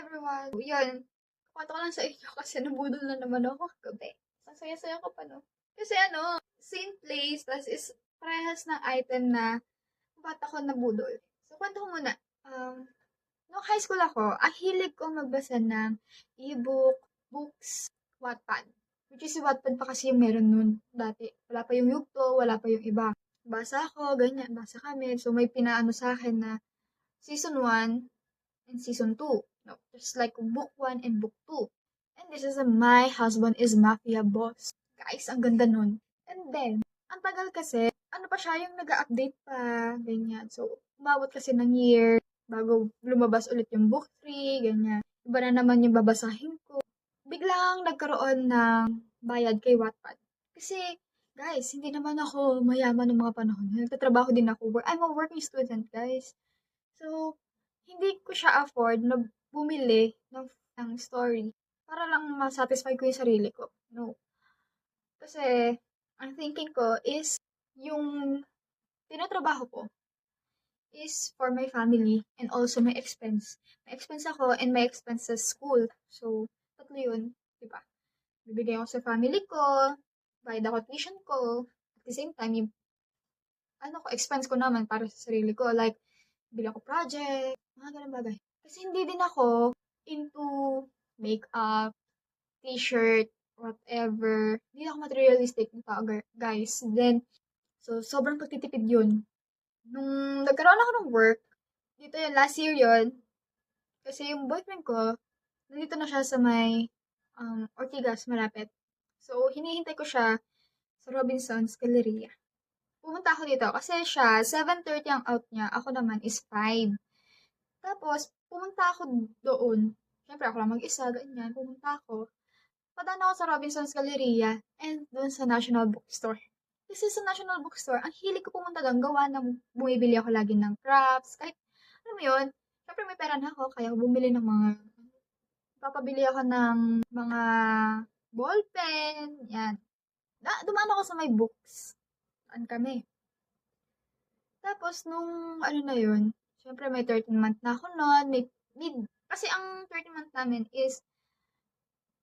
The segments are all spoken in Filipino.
everyone! Yun, kwento ko lang sa inyo kasi nabudol na naman ako kagabi. Ang saya-saya ko pa, no? Kasi same place, tas is parehas ng item na ba't ako nabudol. So, kwento ko muna. Nung high school ako, ang hilig ko magbasa ng e-book, books, Wattpad. Which is Wattpad pa kasi yung meron nun dati. Wala pa yung Yugto, wala pa yung iba. Basa ako, ganyan, basa kami. So, may pinaano sa akin na season 1 and season 2. No, just like book 1 and book 2. And this is My Husband is Mafia Boss. Guys, ang ganda nun. And then, ang tagal kasi, ano pa siya, yung nag-update pa, ganyan. So, umabot kasi ng year, bago lumabas ulit yung book 3, ganyan. Iba na naman yung babasahin ko. Biglang nagkaroon ng bayad kay Wattpad. Kasi, guys, hindi naman ako mayaman ng mga panahon. Nagtatrabaho din ako. I'm a working student, guys. So, hindi ko siya afford na bumili ng story para lang ma-satisfy ko yung sarili ko. No. Kasi, ang thinking ko is, yung tinatrabaho ko is for my family and also my expense. May expense ako and may expense sa school. So, tatlo yun, di ba? Bibigay ako sa family ko, bayad ako tuition ko, at the same time, yung expense ko naman para sa sarili ko. Like, bili ako project, mga ganun bagay. Kasi hindi din ako into makeup, t-shirt, whatever. Hindi ako materialistic na tao, guys. Then, so, sobrang pagtitipid yun. Nung nagkaroon ako ng work, dito yun, last year yun, kasi yung boyfriend ko, nandito na siya sa may Ortigas, malapit. So, hinihintay ko siya sa Robinson's Galleria. Pumunta ako dito kasi siya, 7:30 ang out niya. Ako naman is 5. Tapos, pumunta ako doon. Siyempre, ako lang mag-isa, ganyan. Pumunta ako. Padaan ako sa Robinson's Galleria and doon sa National Bookstore. Kasi sa National Bookstore, ang hilig ko pumunta doon, gawa ng bumibili ako lagi ng crafts. Kahit, alam mo yun, siyempre may pera na ako, kaya bumili ng papabili ako ng mga ballpen, yan. Dumaan ako sa may books. Saan kami? Tapos, nung na yun, syempre may 13th month na ako noon, kasi ang 13th month namin is,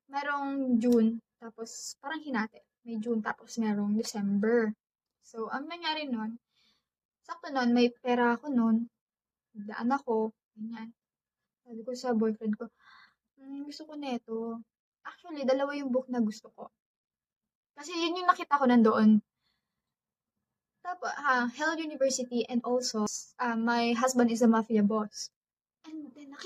merong June, tapos parang hinati. May June, tapos merong December. So, ang nangyari nun, sakto nun, may pera ako nun, daan ako, ganyan. Sabi ko sa boyfriend ko, gusto ko neto. Actually, dalawa yung book na gusto ko. Kasi yun yung nakita ko nandoon. Tapos, Hell University and also, My Husband is a Mafia Boss. And then, nakita